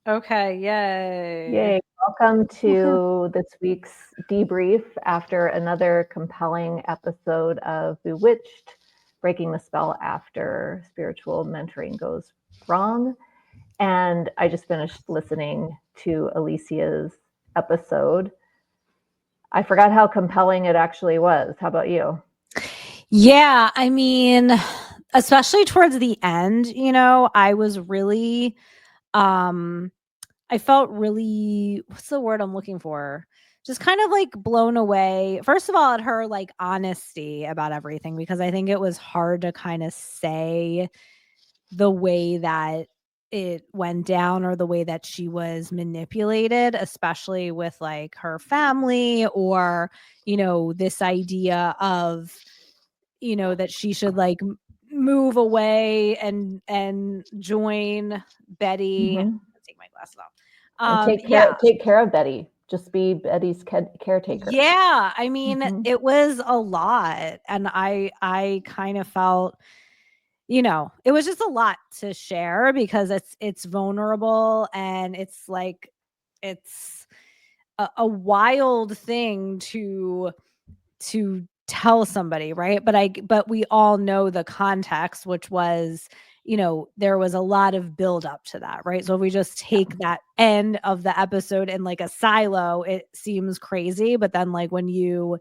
Okay, yay. Yay. Welcome to this week's debrief after another compelling episode of Bewitched, breaking the spell after spiritual mentoring goes wrong. And I just finished listening to Alicia's episode. I forgot how compelling it actually was. How about you? Yeah, I mean, especially towards the end, I was really I felt really, what's the word I'm looking for? Just kind of like blown away. First of all, at her like honesty about everything, because I think it was hard to kind of say the way that it went down or the way that she was manipulated, especially with like her family or, this idea of, that she should like move away and join Betty. Mm-hmm. Take my glasses off. And Yeah. take care of Betty. Just be Betty's caretaker. Yeah. I mean, Mm-hmm. it was a lot. And I kind of felt, it was just a lot to share because it's vulnerable and it's like it's a wild thing to tell somebody, right? But we all know the context, which was, there was a lot of build up to that, right? So if we just take that end of the episode in like a silo, it seems crazy. But then like when you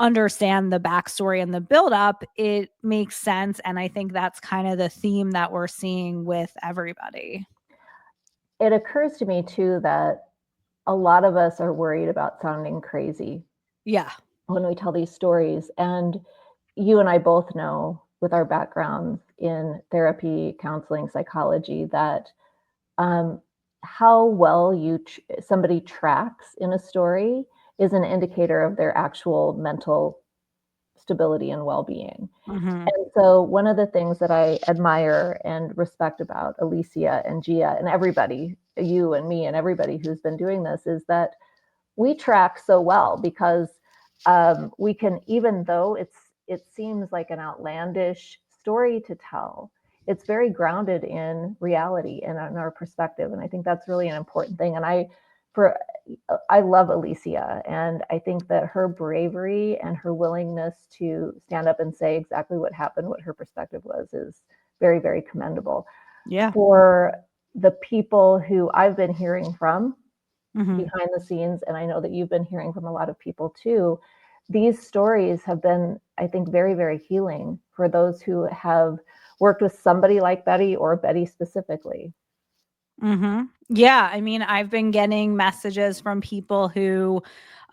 understand the backstory and the build up, it makes sense. And I think that's kind of the theme that we're seeing with everybody. It occurs to me too that a lot of us are worried about sounding crazy Yeah. when we tell these stories. And you and I both know, with our backgrounds in therapy, counseling, psychology, that how well somebody tracks in a story is an indicator of their actual mental stability and well-being. Mm-hmm. And so one of the things that I admire and respect about Alicia and Gia and everybody, you and me and everybody who's been doing this, is that we track so well because we can, even though it seems like an outlandish story to tell, it's very grounded in reality and in our perspective, and I think that's really an important thing. And for I love Alicia, and I think that her bravery and her willingness to stand up and say exactly what happened, what her perspective was, is very, very commendable. Yeah. For the people who I've been hearing from Mm-hmm. behind the scenes, and I know that you've been hearing from a lot of people too, these stories have been, I think, very, very healing for those who have worked with somebody like Betty or Betty specifically. Mm-hmm. Yeah. I mean, I've been getting messages from people who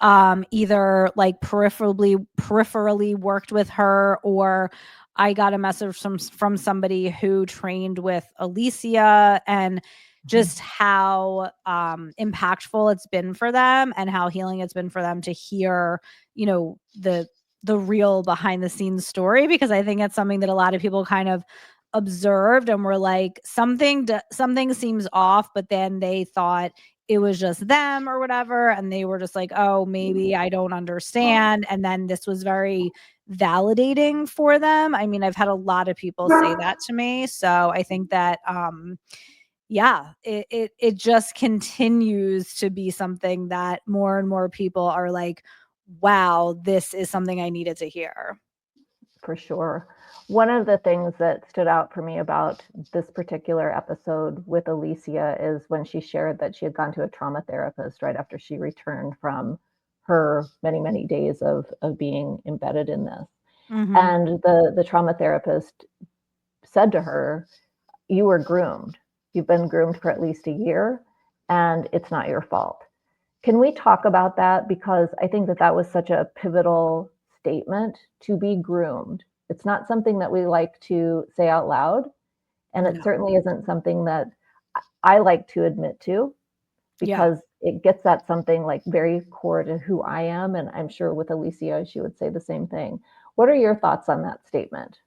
either like peripherally worked with her, or I got a message from somebody who trained with Alicia, and just how impactful it's been for them and how healing it's been for them to hear, the real behind the scenes story, because I think it's something that a lot of people kind of observed and were like, something seems off, but then they thought it was just them or whatever, and they were just like, oh, maybe I don't understand. And then this was very validating for them. I mean, I've had a lot of people say that to me, so I think that yeah, it just continues to be something that more and more people are like, wow, this is something I needed to hear. For sure. One of the things that stood out for me about this particular episode with Alicia is when she shared that she had gone to a trauma therapist right after she returned from her many, many days of being embedded in this. Mm-hmm. And the trauma therapist said to her, you were groomed. You've been groomed for at least a year, and it's not your fault. Can we talk about that? Because I think that that was such a pivotal statement, to be groomed. It's not something that we like to say out loud. And it No. certainly isn't something that I like to admit to, Yeah. because it gets at something like very core to who I am. And I'm sure with Alicia, she would say the same thing. What are your thoughts on that statement?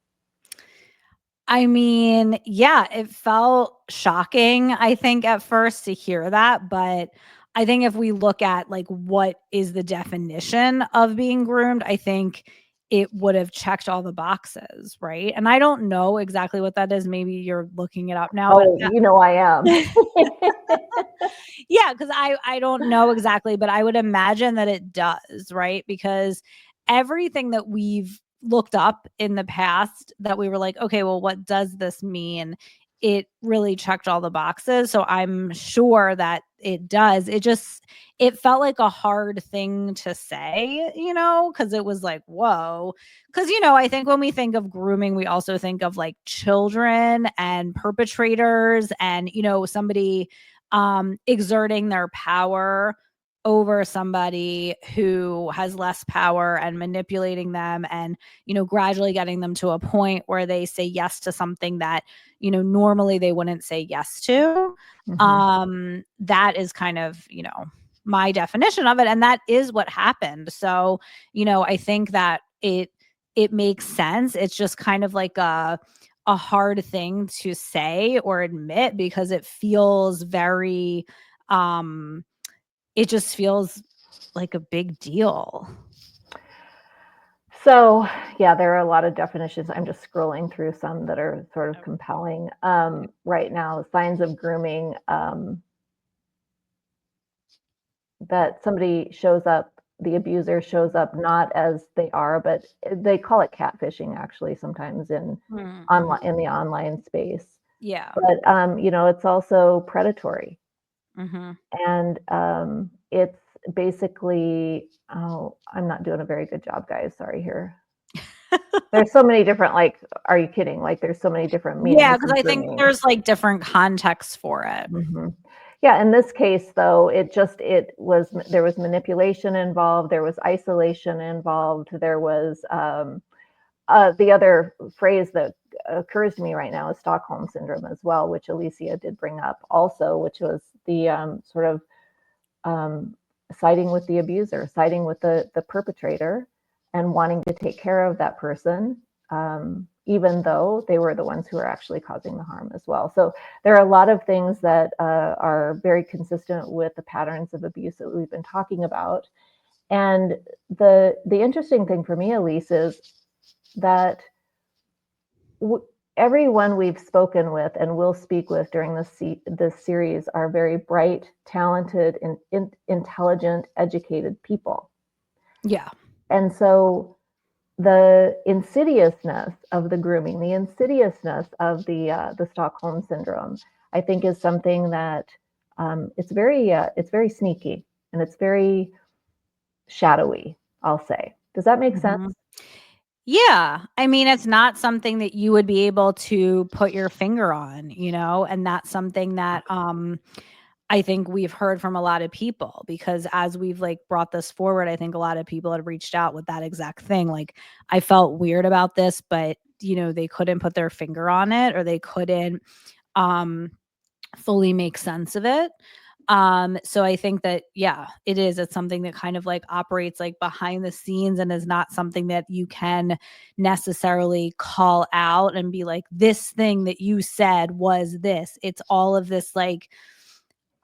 I mean, yeah, it felt shocking, I think, at first to hear that. But I think if we look at like what is the definition of being groomed, I think it would have checked all the boxes, right? And I don't know exactly what that is. Maybe you're looking it up now, but Oh, you know I am. yeah, because I don't know exactly, but I would imagine that it does, right? Because everything that we've looked up in the past that we were like, okay, well, what does this mean? It really checked all the boxes. So I'm sure that it does. It felt like a hard thing to say, because it was like, whoa. Because, I think when we think of grooming, we also think of like children and perpetrators and, somebody exerting their power over somebody who has less power and manipulating them and, gradually getting them to a point where they say yes to something that, normally they wouldn't say yes to. That is kind of, my definition of it. And that is what happened. So, I think that it makes sense. It's just kind of like a hard thing to say or admit because it feels very it just feels like a big deal. So, yeah, there are a lot of definitions. I'm just scrolling through some that are sort of compelling right now. Signs of grooming, that somebody shows up, the abuser shows up not as they are, but they call it catfishing actually sometimes in the online space. Yeah. But it's also predatory. And it's basically, oh, I'm not doing a very good job, guys. Sorry here. There's so many different, like, are you kidding? Like, there's so many different meanings. Yeah, because I think there's like different contexts for it. Yeah, in this case, though, there was manipulation involved, there was isolation involved, there was the other phrase that occurs to me right now is Stockholm syndrome as well, which Alicia did bring up also, which was the sort of siding with the abuser, siding with the perpetrator, and wanting to take care of that person, even though they were the ones who are actually causing the harm as well. So there are a lot of things that are very consistent with the patterns of abuse that we've been talking about. And the interesting thing for me, Elise, is that everyone we've spoken with and will speak with during this series are very bright, talented, and intelligent, educated people. Yeah. And so the insidiousness of the grooming, the insidiousness of the Stockholm syndrome, I think is something that it's very sneaky and it's very shadowy, I'll say. Does that make sense? Yeah. I mean, it's not something that you would be able to put your finger on, and that's something that I think we've heard from a lot of people because as we've like brought this forward, I think a lot of people had reached out with that exact thing. Like, I felt weird about this, but they couldn't put their finger on it or they couldn't fully make sense of it. So I think that, yeah, it's something that kind of like operates like behind the scenes and is not something that you can necessarily call out and be like, this thing that you said was this. It's all of this like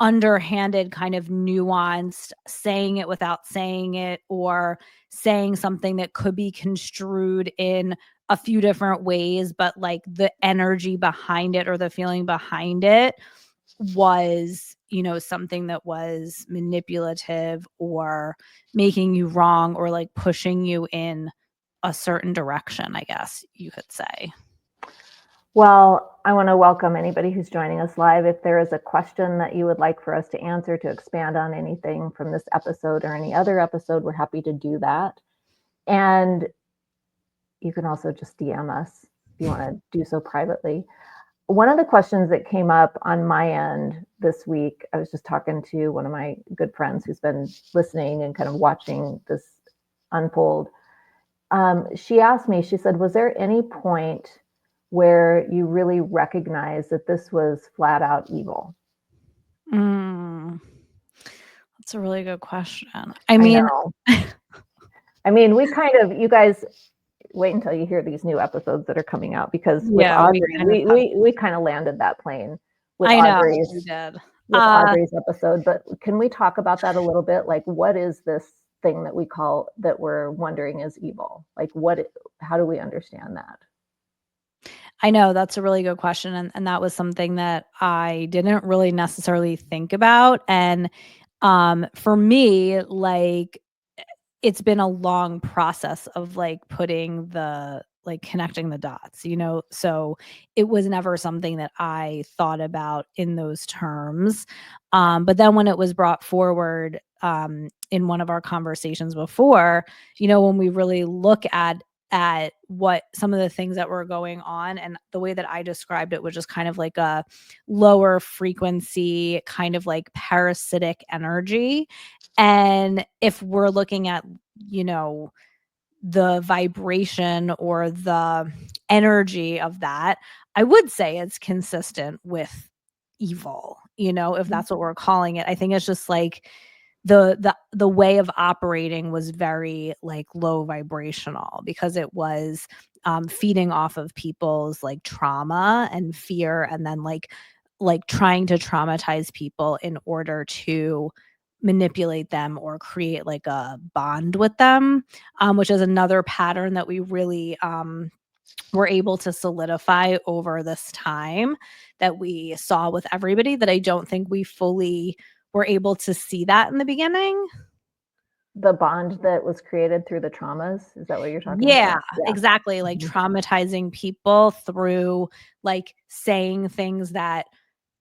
underhanded kind of nuanced saying it without saying it or saying something that could be construed in a few different ways, but like the energy behind it or the feeling behind it was, something that was manipulative or making you wrong or like pushing you in a certain direction, I guess you could say. Well, I want to welcome anybody who's joining us live. If there is a question that you would like for us to answer to expand on anything from this episode or any other episode, we're happy to do that. And you can also just DM us if you want to do so privately. One of the questions that came up on my end this week, I was just talking to one of my good friends who's been listening and kind of watching this unfold. She asked me, she said, was there any point where you really recognized that this was flat out evil? That's a really good question. I mean, we kind of, you guys wait until you hear these new episodes that are coming out because with Audrey, we kind of landed that plane with Audrey's episode. But can we talk about that a little bit? Like, what is this thing that we're wondering is evil? Like how do we understand that? I know that's a really good question. And that was something that I didn't really necessarily think about. And for me, like it's been a long process of like putting the like connecting the dots, you know? So it was never something that I thought about in those terms. But then when it was brought forward in one of our conversations before, you know, when we really look at what some of the things that were going on, and the way that I described it was just kind of like a lower frequency, kind of like parasitic energy. And if we're looking at, you know, the vibration or the energy of that, I would say it's consistent with evil, you know, if that's what we're calling it. I think it's just like the way of operating was very like low vibrational because it was feeding off of people's like trauma and fear, and then like trying to traumatize people in order to manipulate them or create like a bond with them, which is another pattern that we really were able to solidify over this time that we saw with everybody, that I don't think we fully were able to see that in the beginning. The bond that was created through the traumas, is that what you're talking Yeah, about? Yeah. exactly, like Mhm. traumatizing people through like saying things that,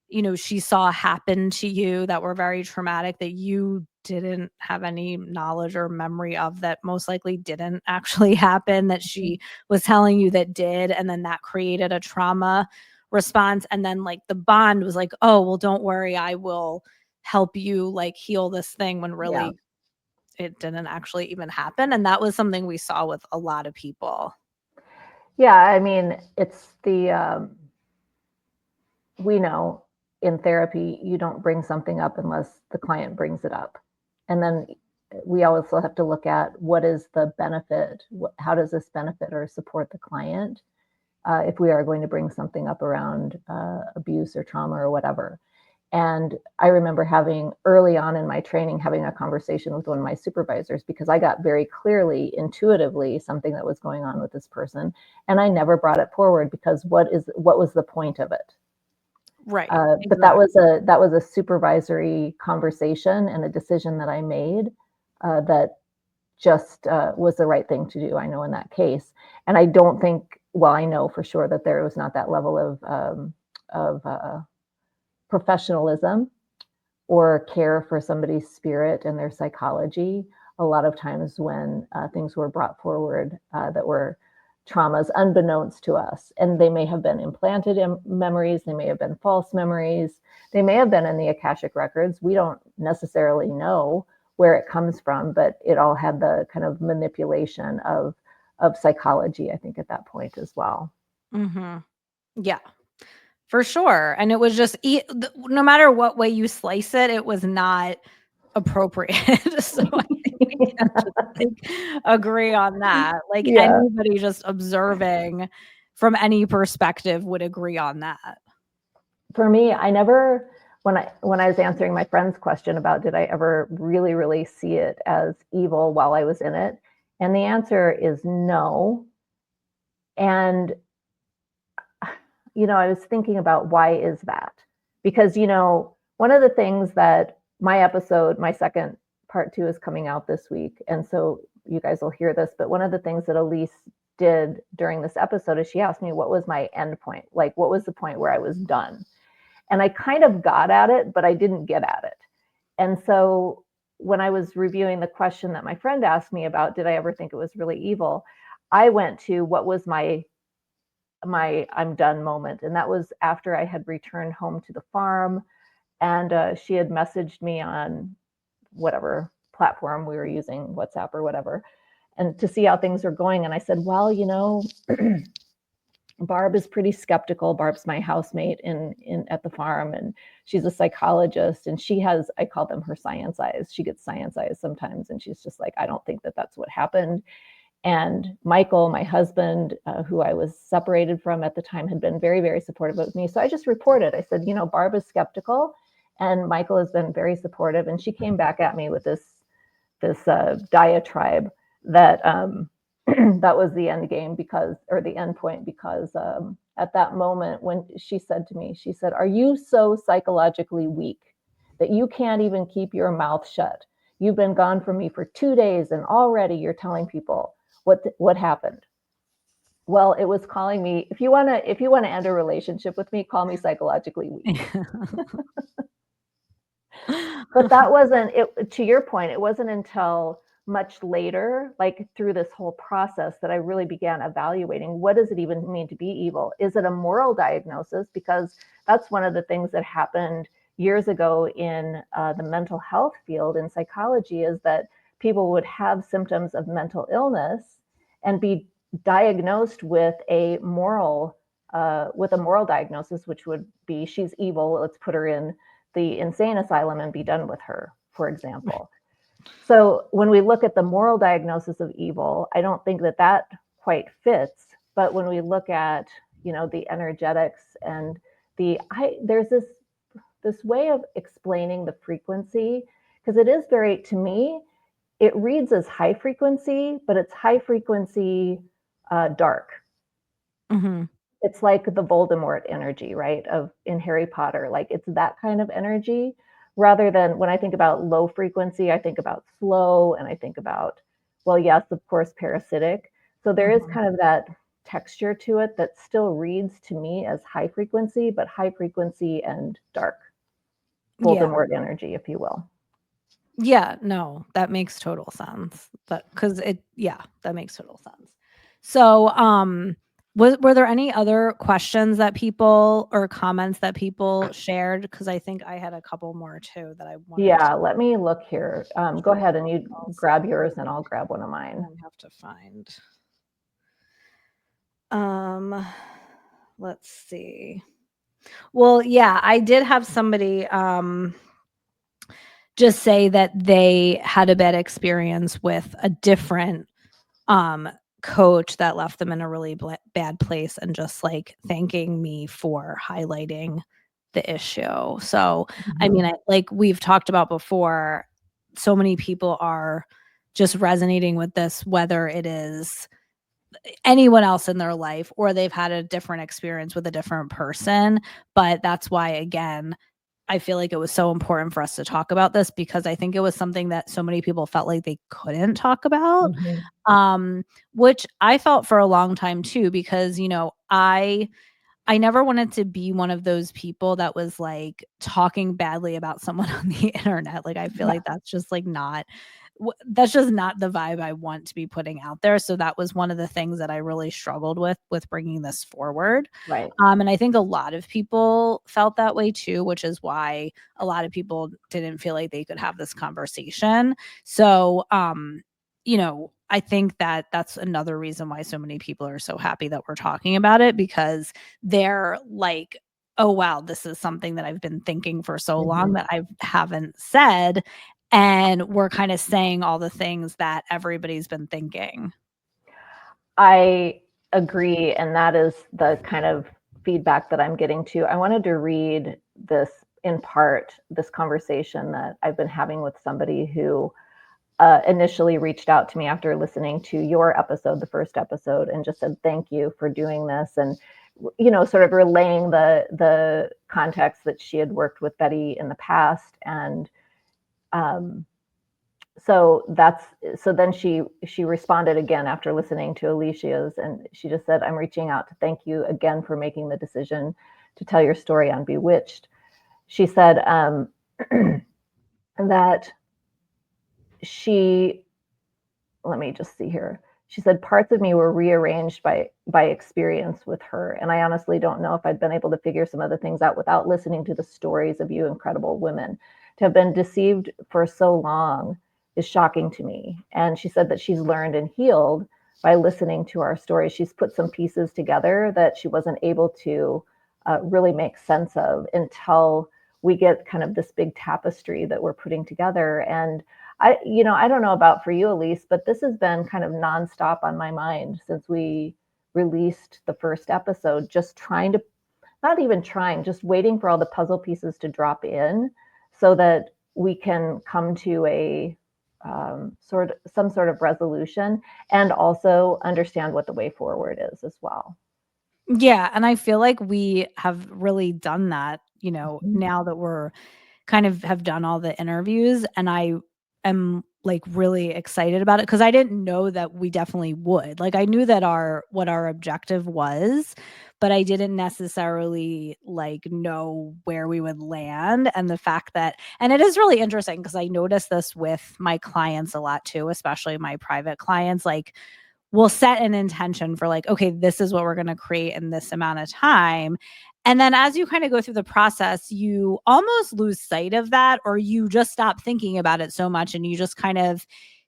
you know, she saw happen to you that were very traumatic, that you didn't have any knowledge or memory of, that most likely didn't actually happen, that she was telling you that did, and then that created a trauma response. And then like the bond was like, "Oh, well, don't worry, I will help you like heal this thing," when Yeah. really it didn't actually even happen. And that was something we saw with a lot of people. Yeah, I mean, it's we know in therapy, you don't bring something up unless the client brings it up. And then we also have to look at what is the benefit? How does this benefit or support the client if we are going to bring something up around abuse or trauma or whatever? And I remember having early on in my training, having a conversation with one of my supervisors because I got very clearly, intuitively, something that was going on with this person. And I never brought it forward because what was the point of it? Right. But that Exactly. was a supervisory conversation and a decision that I made that just was the right thing to do. I know in that case, and I don't think. Well, I know for sure that there was not that level of professionalism or care for somebody's spirit and their psychology. A lot of times when things were brought forward that were traumas unbeknownst to us, and they may have been implanted in memories, they may have been false memories, they may have been in the Akashic records. We don't necessarily know where it comes from, but it all had the kind of manipulation of psychology, I think, at that point as well. Mhm. Yeah. For sure, and it was just no matter what way you slice it, it was not appropriate. So I think we can just, like, agree on that. Like, Yeah. anybody just observing from any perspective would agree on that. For me, I never, when I was answering my friend's question about did I ever really really see it as evil while I was in it, and the answer is no. And I was thinking about why is that? Because one of the things that my second part 2 is coming out this week, and so you guys will hear this, but one of the things that Elise did during this episode is she asked me what was my end point, like what was the point where I was done. And I kind of got at it, but I didn't get at it. And so when I was reviewing the question that my friend asked me about, did I ever think it was really evil? I went to what was my I'm done moment. And that was after I had returned home to the farm. And she had messaged me on whatever platform we were using, WhatsApp or whatever, and to see how things are going. And I said, well, Barb is pretty skeptical. Barb's my housemate in at the farm, and she's a psychologist, and she has, I call them her science eyes. She gets science eyes sometimes, and she's just like, I don't think that that's what happened. And Michael, my husband, who I was separated from at the time, had been very, very supportive of me. So I just reported. I said, Barb is skeptical, and Michael has been very supportive. And she came back at me with this diatribe that that was the end game or the end point, because at that moment when she said to me, she said, "Are you so psychologically weak that you can't even keep your mouth shut? You've been gone from me for 2 days and already you're telling people what happened." Well, it was calling me, if you want to end a relationship with me, call me psychologically weak. But that wasn't it. To your point, it wasn't until much later, like through this whole process, that I really began evaluating, what does it even mean to be evil? Is it a moral diagnosis? Because that's one of the things that happened years ago in the mental health field in psychology, is that people would have symptoms of mental illness and be diagnosed with a moral diagnosis, which would be, she's evil, let's put her in the insane asylum and be done with her, for example. So when we look at the moral diagnosis of evil, I don't think that quite fits. But when we look at, the energetics and there's this way of explaining the frequency, because it is very, to me, it reads as high frequency, but it's high frequency dark. Mm-hmm. It's like the Voldemort energy, right? In Harry Potter, like it's that kind of energy, rather than, when I think about low frequency, I think about slow, and I think about, well, yes, of course, parasitic. So there is kind of that texture to it that still reads to me as high frequency, but high frequency and dark. Voldemort energy, if you will. Yeah, no, that makes total sense. That makes total sense. So, were there any other questions that people or comments that people shared? Because I think I had a couple more too that I wanted. Yeah, let me look here. Go ahead and you grab yours, and I'll grab one of mine. I have to find. Let's see. Well, yeah, I did have somebody just say that they had a bad experience with a different coach that left them in a really bad place, and just like thanking me for highlighting the issue. So, I mean, like we've talked about before, so many people are just resonating with this, whether it is anyone else in their life or they've had a different experience with a different person. But that's why, again, I feel like it was so important for us to talk about this, because I think it was something that so many people felt like they couldn't talk about, which I felt for a long time too, because, I never wanted to be one of those people that was like talking badly about someone on the internet. Like, I feel like that's just like that's just not the vibe I want to be putting out there. So that was one of the things that I really struggled with bringing this forward. Right. And I think a lot of people felt that way too, which is why a lot of people didn't feel like they could have this conversation. So, I think that that's another reason why so many people are so happy that we're talking about it, because they're like, oh, wow, this is something that I've been thinking for so long that I haven't said. And we're kind of saying all the things that everybody's been thinking. I agree. And that is the kind of feedback that I'm getting to. I wanted to read this in part, this conversation that I've been having with somebody who initially reached out to me after listening to your episode, the first episode, and just said, thank you for doing this. And, sort of relaying the context that she had worked with Betty in the past. And so then she responded again after listening to Alicia's, and she just said, I'm reaching out to thank you again for making the decision to tell your story on Bewitched. She said that let me just see here. She said, parts of me were rearranged by experience with her. And I honestly don't know if I'd been able to figure some of the things out without listening to the stories of you incredible women. To have been deceived for so long is shocking to me. And she said that she's learned and healed by listening to our stories. She's put some pieces together that she wasn't able to really make sense of until we get kind of this big tapestry that we're putting together. And I don't know about for you, Elise, but this has been kind of nonstop on my mind since we released the first episode, just just waiting for all the puzzle pieces to drop in so that we can come to a some sort of resolution, and also understand what the way forward is as well. Yeah, and I feel like we have really done that, Mhm. now that we're kind of have done all the interviews, and I am, like, really excited about it because I didn't know that we definitely would. Like, I knew that our objective was, but I didn't necessarily, like, know where we would land, and the fact that and it is really interesting because I notice this with my clients a lot too, especially my private clients, like, we'll set an intention for like, okay, this is what we're going to create in this amount of time. And then as you kind of go through the process, you almost lose sight of that, or you just stop thinking about it so much and you just kind of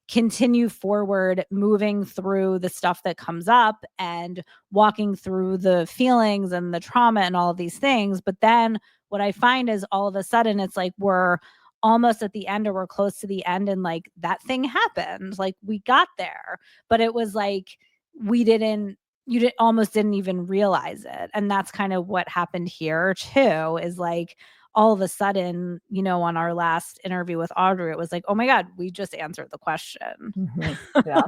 continue forward, moving through the stuff that comes up and walking through the feelings and the trauma and all of these things. But then what I find is all of a sudden it's like we're almost at the end or we're close to the end and like that thing happened. Like we got there, but it was like we didn't you did almost didn't even realize it. And that's kind of what happened here too, is like all of a sudden, on our last interview with Audrey, it was like, oh my God, we just answered the question. Mhm. Yeah.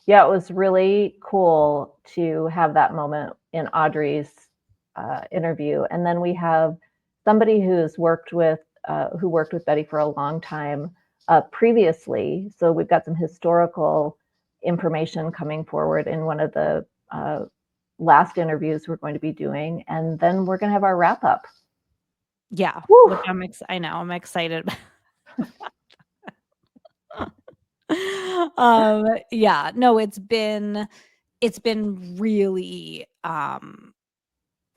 Yeah, it was really cool to have that moment in Audrey's interview. And then we have somebody who worked with Betty for a long time previously. So we've got some historical information coming forward in one of the last interviews we're going to be doing. And then we're going to have our wrap up. Yeah, which Whew. I know, I'm excited. Yeah, no, it's been really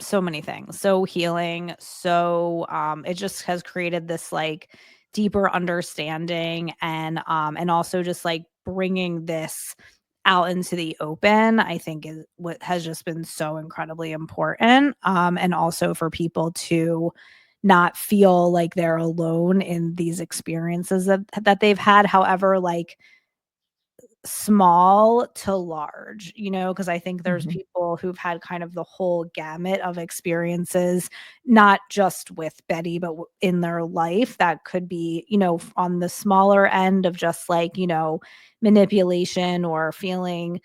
so many things, so healing, so it just has created this like deeper understanding and also just like bringing this out into the open, I think is what has just been so incredibly important, and also for people to not feel like they're alone in these experiences that they've had, however like small to large, because I think there's Mhm. people who've had kind of the whole gamut of experiences, not just with Betty, but in their life that could be, on the smaller end of just like, manipulation or feeling,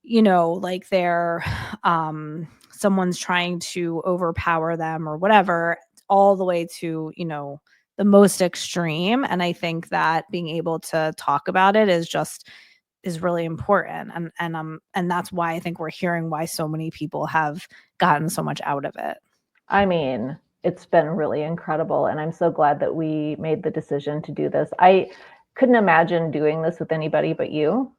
like they're someone's trying to overpower them or whatever, all the way to, the most extreme. And I think that being able to talk about it is really important. And that's why I think we're hearing why so many people have gotten so much out of it. I mean, it's been really incredible, and I'm so glad that we made the decision to do this. I couldn't imagine doing this with anybody but you.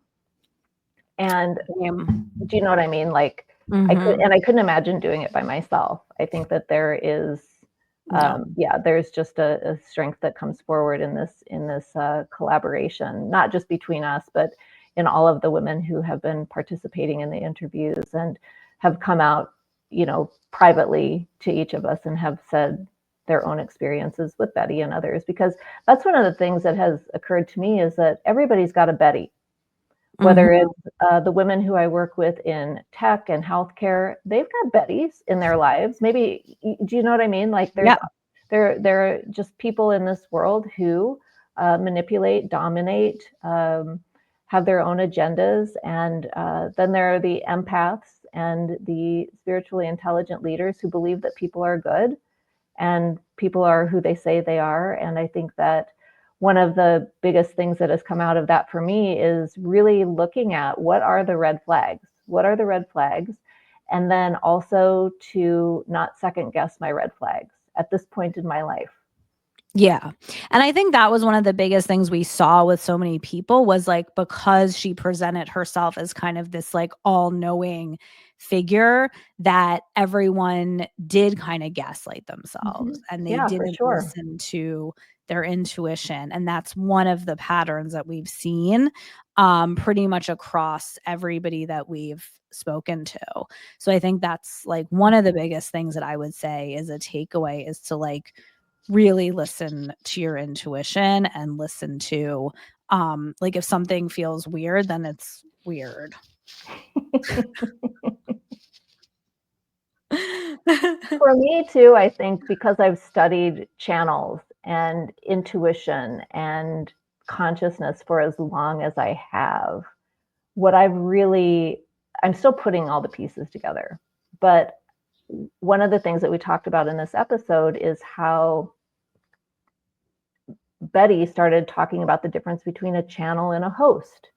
And do you know what I mean? Like, Mhm. I couldn't imagine doing it by myself. I think that there is, No. yeah, there's just a strength that comes forward in this collaboration, not just between us, but in all of the women who have been participating in the interviews and have come out, privately to each of us and have said their own experiences with Betty and others. Because that's one of the things that has occurred to me is that everybody's got a Betty, whether Mhm. it's the women who I work with in tech and healthcare, they've got Bettys in their lives. Maybe, do you know what I mean? Like Yeah. there are just people in this world who manipulate, dominate, have their own agendas, and then there are the empaths and the spiritually intelligent leaders who believe that people are good and people are who they say they are. And I think that one of the biggest things that has come out of that for me is really looking at what are the red flags? What are the red flags? And then also to not second guess my red flags at this point in my life. Yeah. And I think that was one of the biggest things we saw with so many people was like because she presented herself as kind of this like all-knowing figure that everyone did kind of gaslight themselves and they Yeah, for didn't sure. listen to their intuition. And that's one of the patterns that we've seen pretty much across everybody that we've spoken to. So I think that's like one of the biggest things that I would say is a takeaway is to like really listen to your intuition and listen to like if something feels weird then it's weird. For me too, I think because I've studied channels and intuition and consciousness for as long as I have, what I'm still putting all the pieces together. But one of the things that we talked about in this episode is how Betty started talking about the difference between a channel and a host.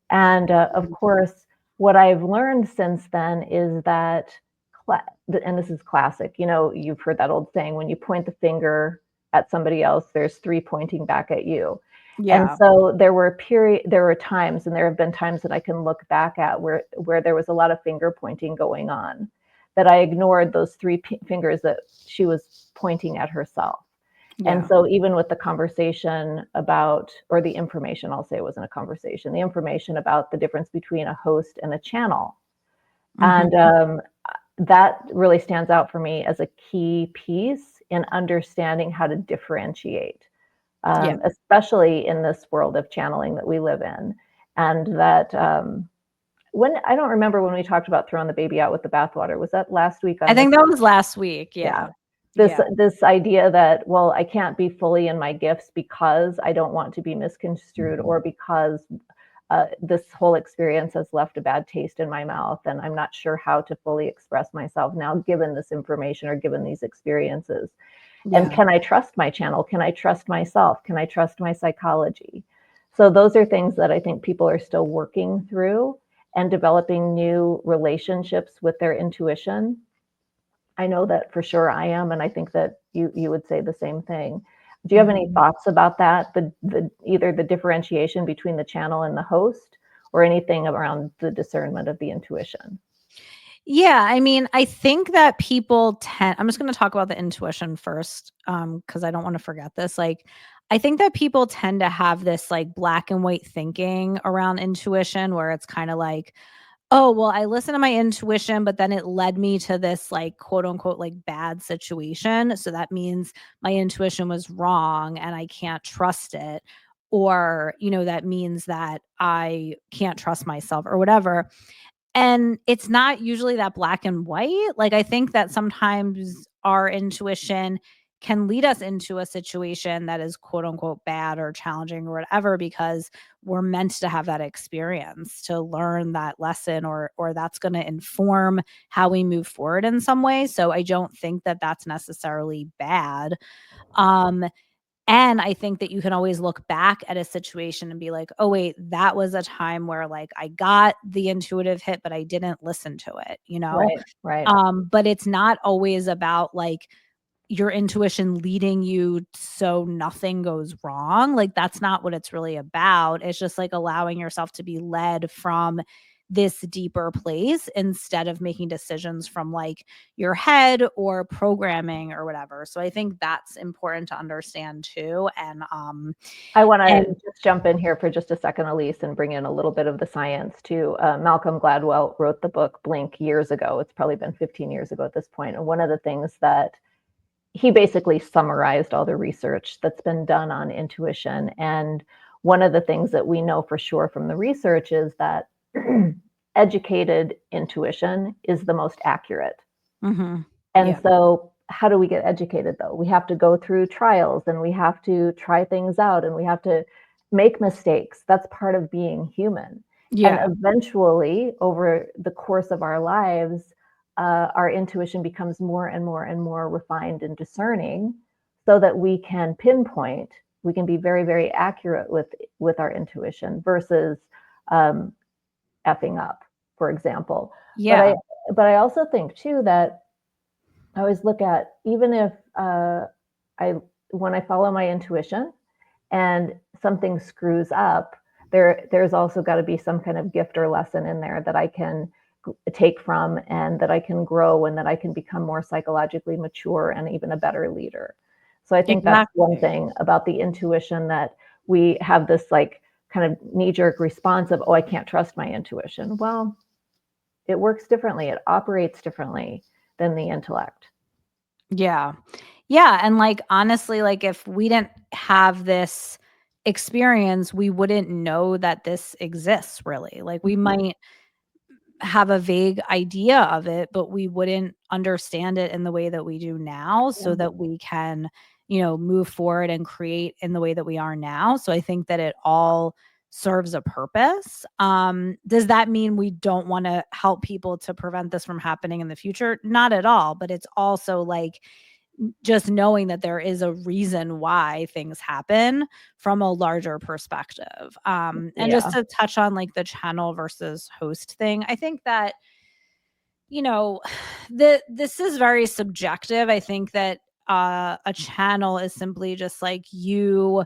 And of course, what I've learned since then is that, and this is classic, you've heard that old saying, when you point the finger at somebody else, there's three pointing back at you. And Yeah. so there were times, and there have been times that I can look back at where there was a lot of finger pointing going on, that I ignored those three fingers that she was pointing at herself. And Yeah. so even with the conversation about, or the information, I'll say it wasn't a conversation, the information about the difference between a host and a channel. And that really stands out for me as a key piece in understanding how to differentiate, Yeah. especially in this world of channeling that we live in. And that when I don't remember when we talked about throwing the baby out with the bathwater. Was that last week I on this? think that was last week. Yeah. Yeah. This Yeah. this idea that, well, I can't be fully in my gifts because I don't want to be misconstrued, or because this whole experience has left a bad taste in my mouth, and I'm not sure how to fully express myself now, given this information or given these experiences. And Yeah. can I trust my channel? Can I trust myself? Can I trust my psychology? So those are things that I think people are still working through and developing new relationships with their intuition. I know that for sure I am, and I think that you would say the same thing. Do you have any thoughts about that? The either the differentiation between the channel and the host, or anything around the discernment of the intuition? Yeah, I mean, I think that people tend I'm just gonna talk about the intuition first, because I don't wanna forget this, like, I think that people tend to have this, like, black and white thinking around intuition where it's kinda like, "Oh, well, I listened to my intuition, but then it led me to this, like, quote, unquote, like, bad situation, so that means my intuition was wrong and I can't trust it," or, that means that I can't trust myself or whatever. And it's not usually that black and white. Like, I think that sometimes our intuition can lead us into a situation that is quote unquote bad or challenging or whatever, because we're meant to have that experience to learn that lesson, or that's going to inform how we move forward in some way. So I don't think that that's necessarily bad. Um and I think that you can always look back at a situation and be like, "Oh, wait, that was a time where, like, I got the intuitive hit, but I didn't listen to it," you know? Right, right, But it's not always about, like, your intuition leading you so nothing goes wrong. Like, that's not what it's really about. It's just, like, allowing yourself to be led from this deeper place instead of making decisions from, like, your head or programming or whatever. So I think that's important to understand too. I want to And just jump in here for just a second, Elise, and bring in a little bit of the science too. Malcolm Gladwell wrote the book Blink years ago. It's probably been 15 years ago at this point. And one of the things that he basically summarized all the research that's been done on intuition. And one of the things that we know for sure from the research is that educated intuition is the most accurate. Mhm. And Yeah. so, how do we get educated though? We have to go through trials, and we have to try things out, and we have to make mistakes. That's part of being human. And Yeah. eventually, over the course of our lives, our intuition becomes more and more and more refined and discerning, so that we can pinpoint, we can be very, very accurate with our intuition versus um, effing up, for example. But I Yeah. but I also think too that I always look at, even if I when I follow my intuition and something screws up, there's also got to be some kind of gift or lesson in there that I can take from, and that I can grow, and that I can become more psychologically mature and even a better leader. So I think that's one Exactly. thing about the intuition, that we have this like kind of knee-jerk response of, oh, I can't trust my intuition. Well, it works differently. It operates differently than the intellect. Yeah. Yeah, and, like, honestly, like, if we didn't have this experience, we wouldn't know that this exists really. Like, we might have a vague idea of it, but we wouldn't understand it in the way that we do now, Yeah. so that we can move forward and create in the way that we are now. So I think that it all serves a purpose. Does that mean we don't want to help people to prevent this from happening in the future? Not at all. But it's also like just knowing that there is a reason why things happen from a larger perspective. And just Yeah. to touch on like the channel versus host thing, I think that, you know, this is very subjective. I think that a channel is simply just like you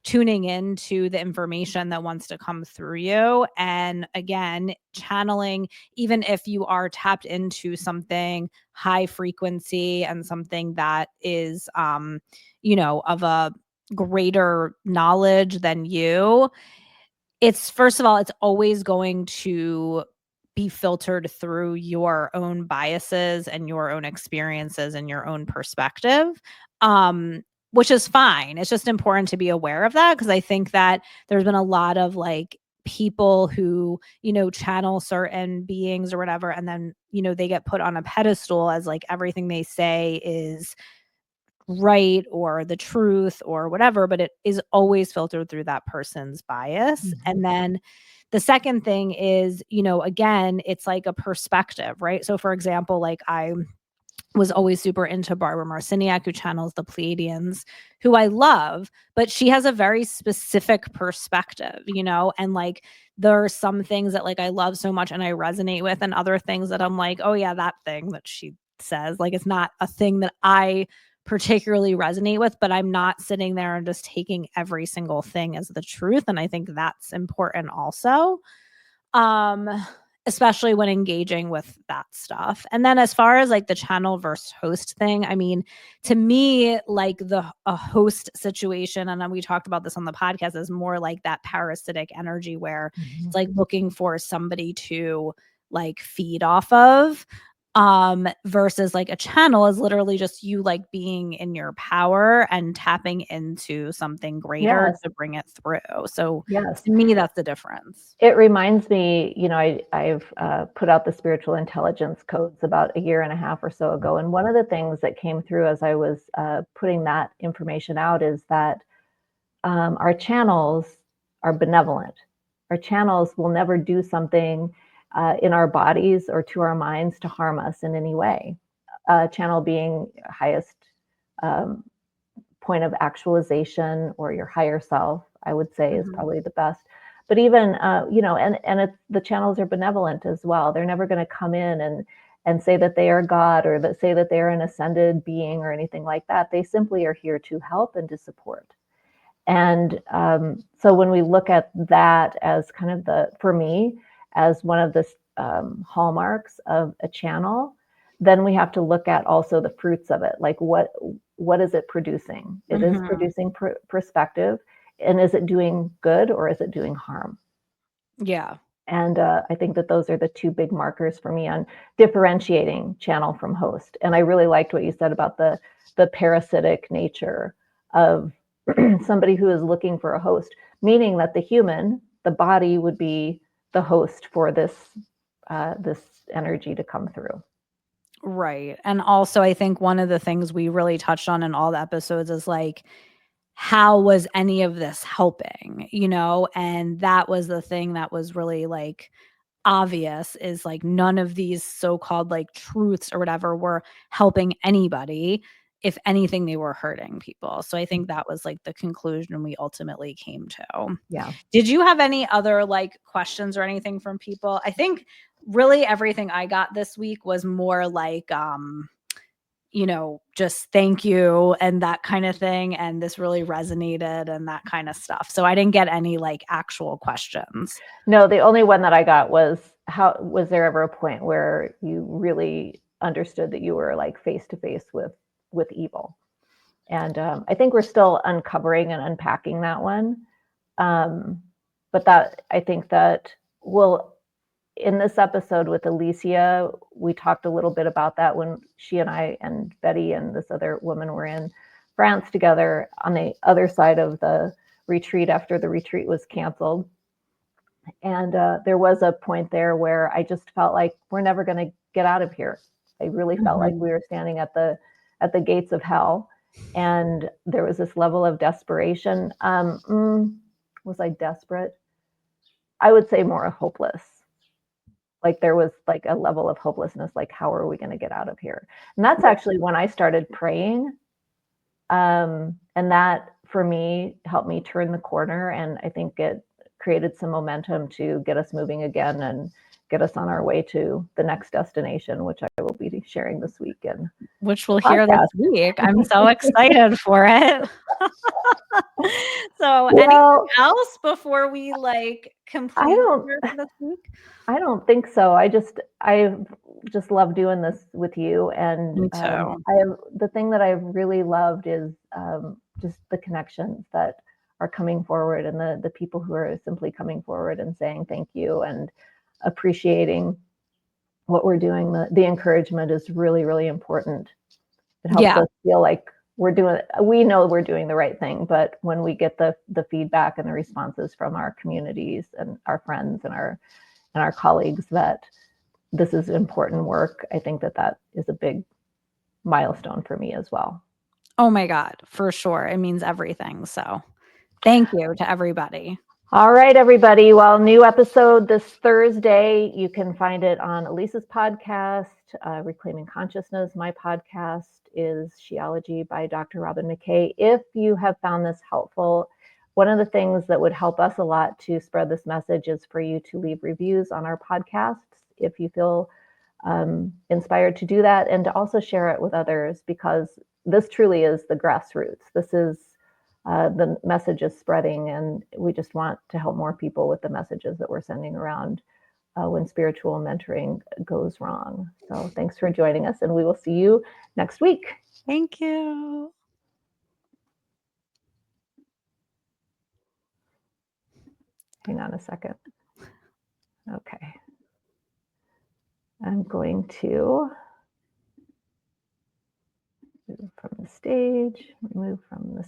tuning into the information that wants to come through you. And again, channeling, even if you are tapped into something high frequency and something that is, of a greater knowledge than you, it's first of all, it's always going to be filtered through your own biases and your own experiences and your own perspective. Which is fine. It's just important to be aware of that because I think that there's been a lot of like people who, channel certain beings or whatever, and then, they get put on a pedestal as like everything they say is right or the truth or whatever, but it is always filtered through that person's bias. Mhm. And then the second thing is, again, it's like a perspective, right? So for example, like I was always super into Barbara Marciniak, who channels the Pleiadians, who I love, but she has a very specific perspective, and like there are some things that like I love so much and I resonate with, and other things that I'm like, oh yeah, that thing that she says, like it's not a thing that I particularly resonate with, but I'm not sitting there and just taking every single thing as the truth. And I think that's important also. Um, Especially when engaging with that stuff. And then as far as like the channel versus host thing, I mean, to me, like a host situation, and then we talked about this on the podcast, is more like that parasitic energy where it's Mhm. like looking for somebody to like feed off of. Versus like a channel is literally just you like being in your power and tapping into something greater Yes. to bring it through. So Yes. to me, that's the difference. It reminds me, I've put out the spiritual intelligence codes about a year and a half or so ago. And one of the things that came through as I was putting that information out is that our channels are benevolent. Our channels will never do something in our bodies or to our minds to harm us in any way. Channel being highest um, point of actualization or your higher self, I would say, is Mhm. probably the best. But even the channels are benevolent as well. They're never going to come in and say that they are God or that say that they are an ascended being or anything like that. They simply are here to help and to support. And so when we look at that as kind of for me, as one of the hallmarks of a channel, then we have to look at also the fruits of it. Like what is it producing? It is Mhm. producing perspective, and is it doing good or is it doing harm? Yeah. And I think that those are the two big markers for me on differentiating channel from host. And I really liked what you said about the parasitic nature of somebody who is looking for a host, meaning that the human, the body, would be the host for this energy to come through. Right. And also, I think one of the things we really touched on in all the episodes is like, how was any of this helping? And that was the thing that was really like obvious is like none of these so-called like truths or whatever were helping anybody. If anything, they were hurting people. So I think that was like the conclusion we ultimately came to. Yeah. Did you have any other like questions or anything from people? I think really everything I got this week was more like just thank you and that kind of thing, and this really resonated and that kind of stuff. So I didn't get any like actual questions. No, the only one that I got was, how was there ever a point where you really understood that you were like face to face with evil? And I think we're still uncovering and unpacking that one. But that I think that will, in this episode with Alicia, we talked a little bit about that when she and I and Betty and this other woman were in France together on the other side of the retreat after the retreat was canceled. And there was a point there where I just felt like we're never going to get out of here. I really felt like Mhm. we were standing at the gates of hell. And there was this level of desperation. Was I desperate? I would say more hopeless. Like there was like a level of hopelessness, like how are we going to get out of here? And that's actually when I started praying. And that for me helped me turn the corner. And I think it created some momentum to get us moving again and get us on our way to the next destination, which I will be sharing this weekend. Which we'll hear this week. I'm so excited for it. So anything else before we like complete this week? I don't think so. I just love doing this with you. And Me too. the thing that I've really loved is just the connections that are coming forward, and the people who are simply coming forward and saying thank you and appreciating what we're doing. The encouragement is really, really important. It helps us feel like we know we're doing the right thing, but when we get the feedback and the responses from our communities and our friends and our colleagues that this is important work, I think that is a big milestone for me as well. Oh my God, for sure. It means everything. So thank you to everybody. All right, everybody. Well, new episode this Thursday. You can find it on Alicia's podcast, Reclaiming Consciousness. My podcast is Sheology by Dr. Robin McKay. If you have found this helpful, one of the things that would help us a lot to spread this message is for you to leave reviews on our podcasts if you feel inspired to do that, and to also share it with others, because this truly is the grassroots. This is the message is spreading, and we just want to help more people with the messages that we're sending around when spiritual mentoring goes wrong. So thanks for joining us, and we will see you next week. Thank you. Hang on a second. Okay. I'm going to move from the stage, remove from the